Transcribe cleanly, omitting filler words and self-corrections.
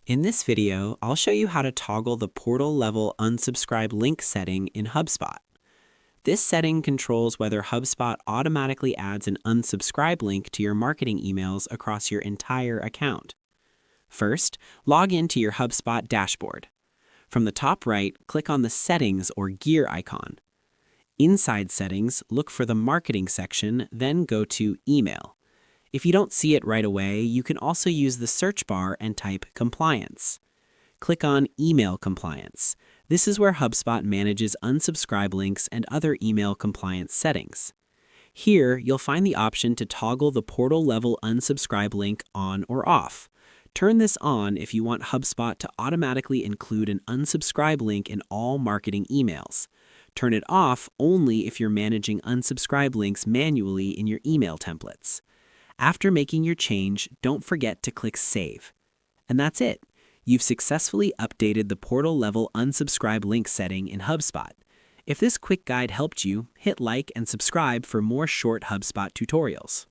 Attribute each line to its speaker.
Speaker 1: In this video, I'll show you how to toggle the portal level unsubscribe link setting in Hubspot. This setting controls whether Hubspot automatically adds an unsubscribe link to your marketing emails across your entire account. First, log into your Hubspot dashboard. From the top right, click on the Settings or gear icon. Inside Settings, look for the Marketing section, then go to Email. If you don't see it right away, you can also use the search bar and type Compliance. Click on Email Compliance. This is where HubSpot manages unsubscribe links and other email compliance settings. Here, you'll find the option to toggle the portal level unsubscribe link on or off. Turn this on if you want HubSpot to automatically include an unsubscribe link in all marketing emails. Turn it off only if you're managing unsubscribe links manually in your email templates. After making your change, don't forget to click Save. And that's it. You've successfully updated the portal level unsubscribe link setting in HubSpot. If this quick guide helped you, hit like and subscribe for more short HubSpot tutorials.